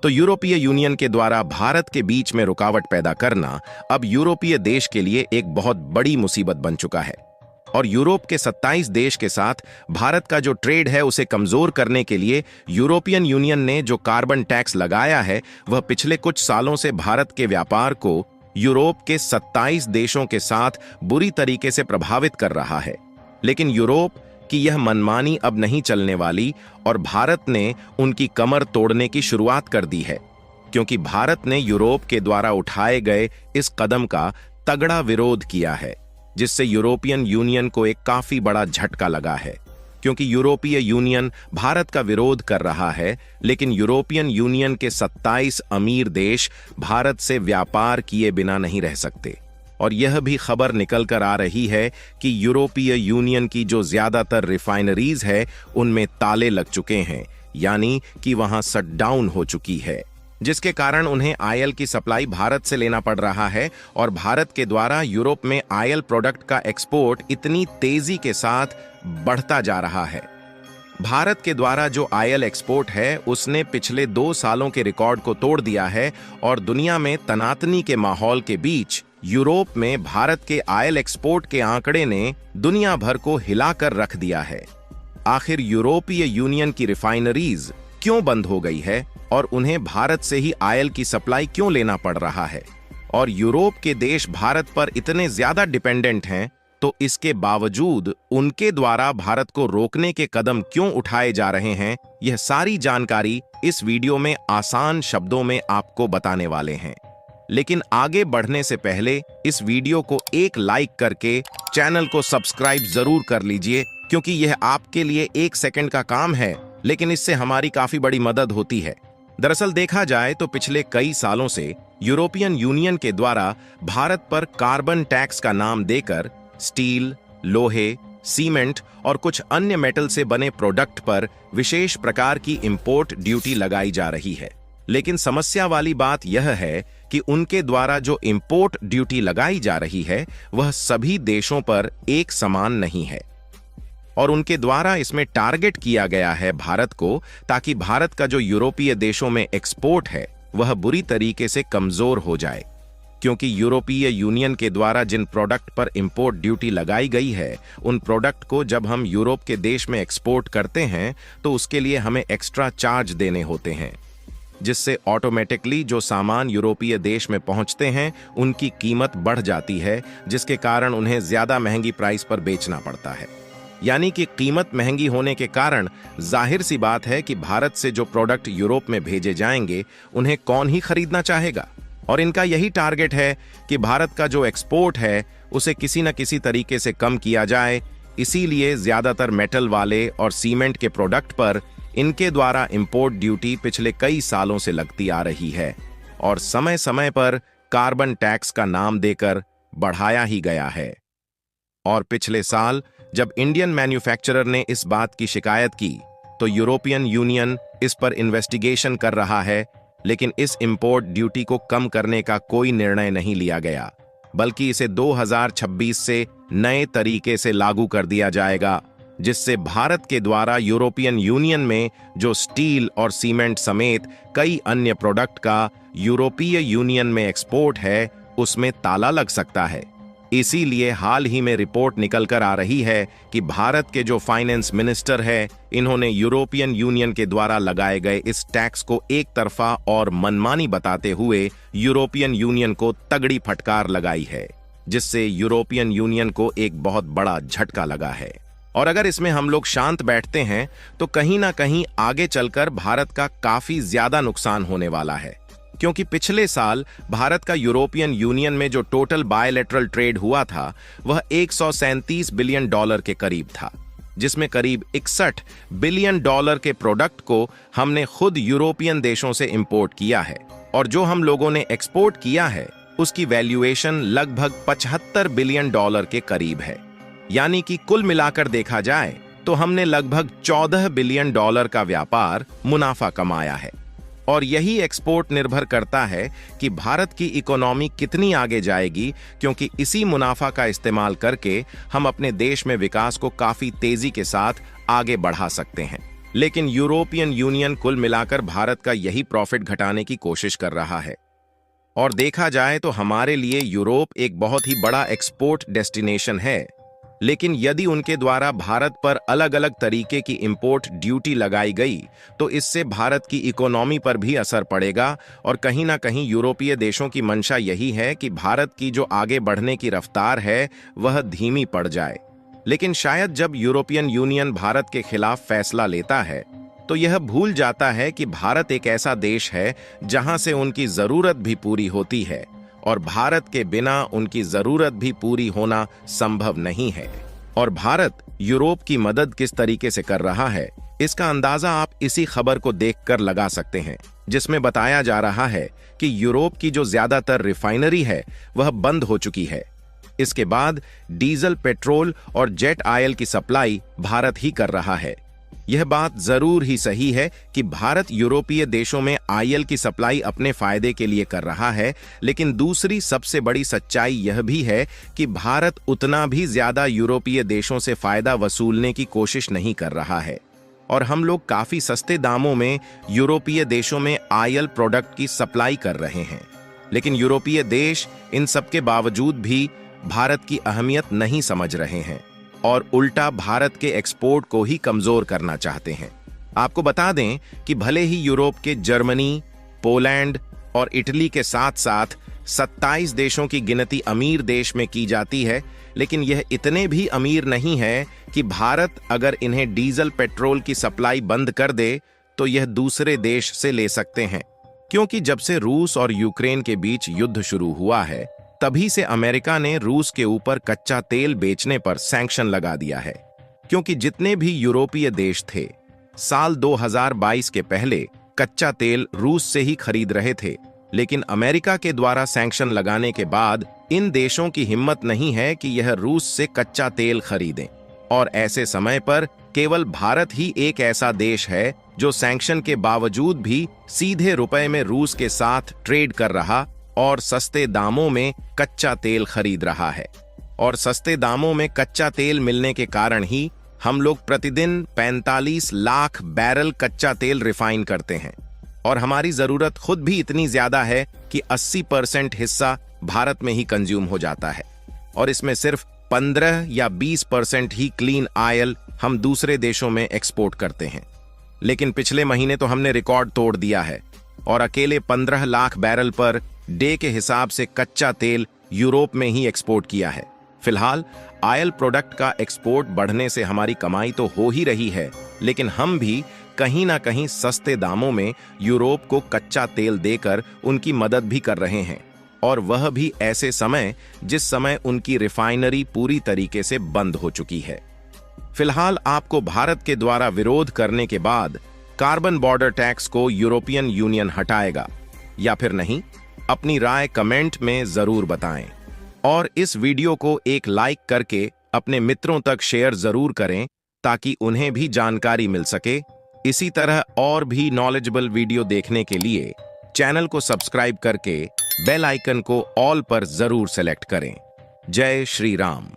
तो यूरोपीय यूनियन के द्वारा भारत के बीच में रुकावट पैदा करना अब यूरोपीय देश के लिए एक बहुत बड़ी मुसीबत बन चुका है। और यूरोप के 27 देश के साथ भारत का जो ट्रेड है उसे कमजोर करने के लिए यूरोपियन यूनियन ने जो कार्बन टैक्स लगाया है वह पिछले कुछ सालों से भारत के व्यापार को यूरोप के 27 देशों के साथ बुरी तरीके से प्रभावित कर रहा है। लेकिन यूरोप की यह मनमानी अब नहीं चलने वाली और भारत ने उनकी कमर तोड़ने की शुरुआत कर दी है, क्योंकि भारत ने यूरोप के द्वारा उठाए गए इस कदम का तगड़ा विरोध किया है, जिससे यूरोपियन यूनियन को एक काफी बड़ा झटका लगा है। क्योंकि यूरोपीय यूनियन भारत का विरोध कर रहा है, लेकिन यूरोपियन यूनियन के 27 अमीर देश भारत से व्यापार किए बिना नहीं रह सकते। और यह भी खबर निकल कर आ रही है कि यूरोपीय यूनियन की जो ज्यादातर रिफाइनरीज है उनमें ताले लग चुके हैं, यानी कि वहां शटडाउन हो चुकी है, जिसके कारण उन्हें आयल की सप्लाई भारत से लेना पड़ रहा है। और भारत के द्वारा यूरोप में आयल प्रोडक्ट का एक्सपोर्ट इतनी तेजी के साथ बढ़ता जा रहा है। भारत के द्वारा जो आयल एक्सपोर्ट है उसने पिछले 2 सालों के रिकॉर्ड को तोड़ दिया है और दुनिया में तनातनी के माहौल के बीच यूरोप में भारत के आयल एक्सपोर्ट के आंकड़े ने दुनिया भर को हिलाकर रख दिया है। आखिर यूरोपीय यूनियन की रिफाइनरीज क्यों बंद हो गई है और उन्हें भारत से ही आयल की सप्लाई क्यों लेना पड़ रहा है, और यूरोप के देश भारत पर इतने ज्यादा डिपेंडेंट हैं, तो इसके बावजूद उनके द्वारा भारत को रोकने के कदम क्यों उठाए जा रहे हैं, यह सारी जानकारी इस वीडियो में आसान शब्दों में आपको बताने वाले हैं। लेकिन आगे बढ़ने से पहले इस वीडियो को एक लाइक करके चैनल को सब्सक्राइब जरूर कर लीजिए, क्योंकि यह आपके लिए 1 सेकंड का काम है, लेकिन इससे हमारी काफी बड़ी मदद होती है। दरअसल देखा जाए तो पिछले कई सालों से यूरोपियन यूनियन के द्वारा भारत पर कार्बन टैक्स का नाम देकर स्टील, लोहे, सीमेंट और कुछ अन्य मेटल से बने प्रोडक्ट पर विशेष प्रकार की इंपोर्ट ड्यूटी लगाई जा रही है। लेकिन समस्या वाली बात यह है कि उनके द्वारा जो इंपोर्ट ड्यूटी लगाई जा रही है वह सभी देशों पर एक समान नहीं है, और उनके द्वारा इसमें टारगेट किया गया है भारत को, ताकि भारत का जो यूरोपीय देशों में एक्सपोर्ट है वह बुरी तरीके से कमजोर हो जाए। क्योंकि यूरोपीय यूनियन के द्वारा जिन प्रोडक्ट पर इंपोर्ट ड्यूटी लगाई गई है उन प्रोडक्ट को जब हम यूरोप के देश में एक्सपोर्ट करते हैं तो उसके लिए हमें एक्स्ट्रा चार्ज देने होते हैं, जिससे ऑटोमेटिकली जो सामान यूरोपीय देश में पहुंचते हैं उनकी कीमत बढ़ जाती है, जिसके कारण उन्हें ज्यादा महंगी प्राइस पर बेचना पड़ता है। यानी कि कीमत महंगी होने के कारण जाहिर सी बात है कि भारत से जो प्रोडक्ट यूरोप में भेजे जाएंगे उन्हें कौन ही खरीदना चाहेगा। और इनका यही टारगेट है कि भारत का जो एक्सपोर्ट है उसे किसी न किसी तरीके से कम किया जाए। इसीलिए ज्यादातर मेटल वाले और सीमेंट के प्रोडक्ट पर इनके द्वारा इंपोर्ट ड्यूटी पिछले कई सालों से लगती आ रही है और समय समय पर कार्बन टैक्स का नाम देकर बढ़ाया ही गया है। और पिछले साल जब इंडियन मैन्युफैक्चरर ने इस बात की शिकायत की तो यूरोपियन यूनियन इस पर इन्वेस्टिगेशन कर रहा है, लेकिन इस इंपोर्ट ड्यूटी को कम करने का कोई निर्णय नहीं लिया गया, बल्कि इसे 2026 से नए तरीके से लागू कर दिया जाएगा, जिससे भारत के द्वारा यूरोपियन यूनियन में जो स्टील और सीमेंट समेत कई अन्य प्रोडक्ट का यूरोपीय यूनियन में एक्सपोर्ट है उसमें ताला लग सकता है। इसीलिए हाल ही में रिपोर्ट निकल कर आ रही है कि भारत के जो फाइनेंस मिनिस्टर है इन्होंने यूरोपियन यूनियन के द्वारा लगाए गए इस टैक्स को एक तरफा और मनमानी बताते हुए यूरोपियन यूनियन को तगड़ी फटकार लगाई है, जिससे यूरोपियन यूनियन को एक बहुत बड़ा झटका लगा है। और अगर इसमें हम लोग शांत बैठते हैं तो कहीं ना कहीं आगे चलकर भारत का काफी ज्यादा नुकसान होने वाला है, क्योंकि पिछले साल भारत का यूरोपियन यूनियन में जो टोटल बायलैटरल ट्रेड हुआ था वह 137 बिलियन डॉलर के करीब था, जिसमें करीब 61 बिलियन डॉलर के प्रोडक्ट को हमने खुद यूरोपियन देशों से इंपोर्ट किया है, और जो हम लोगों ने एक्सपोर्ट किया है उसकी वैल्यूएशन लगभग 75 बिलियन डॉलर के करीब है। यानी कि कुल मिलाकर देखा जाए तो हमने लगभग 14 बिलियन डॉलर का व्यापार मुनाफा कमाया है। और यही एक्सपोर्ट निर्भर करता है कि भारत की इकोनॉमी कितनी आगे जाएगी, क्योंकि इसी मुनाफा का इस्तेमाल करके हम अपने देश में विकास को काफी तेजी के साथ आगे बढ़ा सकते हैं। लेकिन यूरोपियन यूनियन कुल मिलाकर भारत का यही प्रॉफिट घटाने की कोशिश कर रहा है। और देखा जाए तो हमारे लिए यूरोप एक बहुत ही बड़ा एक्सपोर्ट डेस्टिनेशन है, लेकिन यदि उनके द्वारा भारत पर अलग अलग तरीके की इंपोर्ट ड्यूटी लगाई गई तो इससे भारत की इकोनॉमी पर भी असर पड़ेगा। और कहीं ना कहीं यूरोपीय देशों की मंशा यही है कि भारत की जो आगे बढ़ने की रफ्तार है वह धीमी पड़ जाए। लेकिन शायद जब यूरोपियन यूनियन भारत के खिलाफ फैसला लेता है तो यह भूल जाता है कि भारत एक ऐसा देश है जहां से उनकी जरूरत भी पूरी होती है, और भारत के बिना उनकी जरूरत भी पूरी होना संभव नहीं है। और भारत यूरोप की मदद किस तरीके से कर रहा है, इसका अंदाजा आप इसी खबर को देखकर लगा सकते हैं, जिसमें बताया जा रहा है कि यूरोप की जो ज्यादातर रिफाइनरी है वह बंद हो चुकी है। इसके बाद डीजल, पेट्रोल और जेट ऑयल की सप्लाई भारत ही कर रहा है। यह बात जरूर ही सही है कि भारत यूरोपीय देशों में ऑयल की सप्लाई अपने फायदे के लिए कर रहा है, लेकिन दूसरी सबसे बड़ी सच्चाई यह भी है कि भारत उतना भी ज्यादा यूरोपीय देशों से फायदा वसूलने की कोशिश नहीं कर रहा है। और हम लोग काफी सस्ते दामों में यूरोपीय देशों में ऑयल प्रोडक्ट की सप्लाई कर रहे हैं, लेकिन यूरोपीय देश इन सब के बावजूद भी भारत की अहमियत नहीं समझ रहे हैं और उल्टा भारत के एक्सपोर्ट को ही कमजोर करना चाहते हैं। आपको बता दें कि भले ही यूरोप के जर्मनी, पोलैंड और इटली के साथ साथ 27 देशों की गिनती अमीर देश में की जाती है, लेकिन यह इतने भी अमीर नहीं है कि भारत अगर इन्हें डीजल, पेट्रोल की सप्लाई बंद कर दे तो यह दूसरे देश से ले सकते हैं। क्योंकि जब से रूस और यूक्रेन के बीच युद्ध शुरू हुआ है तभी से अमेरिका ने रूस के ऊपर कच्चा तेल बेचने पर सैंक्शन लगा दिया है। क्योंकि जितने भी यूरोपीय देश थे साल 2022 के पहले कच्चा तेल रूस से ही खरीद रहे थे, लेकिन अमेरिका के द्वारा सैंक्शन लगाने के बाद इन देशों की हिम्मत नहीं है कि यह रूस से कच्चा तेल खरीदें। और ऐसे समय पर केवल भारत ही एक ऐसा देश है जो सैंक्शन के बावजूद भी सीधे रुपए में रूस के साथ ट्रेड कर रहा और सस्ते दामों में कच्चा तेल खरीद रहा है। और सस्ते दामों में कच्चा तेल मिलने के कारण ही हम लोग प्रतिदिन 45 लाख बैरल कच्चा तेल रिफाइन करते हैं, और हमारी जरूरत खुद भी इतनी ज्यादा है कि 80% हिस्सा भारत में ही कंज्यूम हो जाता है, और इसमें सिर्फ 15 या 20% ही क्लीन ऑयल हम दूसरे देशों में एक्सपोर्ट करते हैं। लेकिन पिछले महीने तो हमने रिकॉर्ड तोड़ दिया है और अकेले 15 लाख बैरल पर डे के हिसाब से कच्चा तेल यूरोप में ही एक्सपोर्ट किया है। फिलहाल ऑयल प्रोडक्ट का एक्सपोर्ट बढ़ने से हमारी कमाई तो हो ही रही है, लेकिन हम भी कहीं ना कहीं सस्ते दामों में यूरोप को कच्चा तेल देकर उनकी मदद भी कर रहे हैं, और वह भी ऐसे समय जिस समय उनकी रिफाइनरी पूरी तरीके से बंद हो चुकी है। फिलहाल आपको भारत के द्वारा विरोध करने के बाद कार्बन बॉर्डर टैक्स को यूरोपियन यूनियन हटाएगा या फिर नहीं, अपनी राय कमेंट में जरूर बताएं, और इस वीडियो को एक लाइक करके अपने मित्रों तक शेयर जरूर करें ताकि उन्हें भी जानकारी मिल सके। इसी तरह और भी नॉलेजेबल वीडियो देखने के लिए चैनल को सब्सक्राइब करके बेल आइकन को ऑल पर जरूर सेलेक्ट करें। जय श्री राम।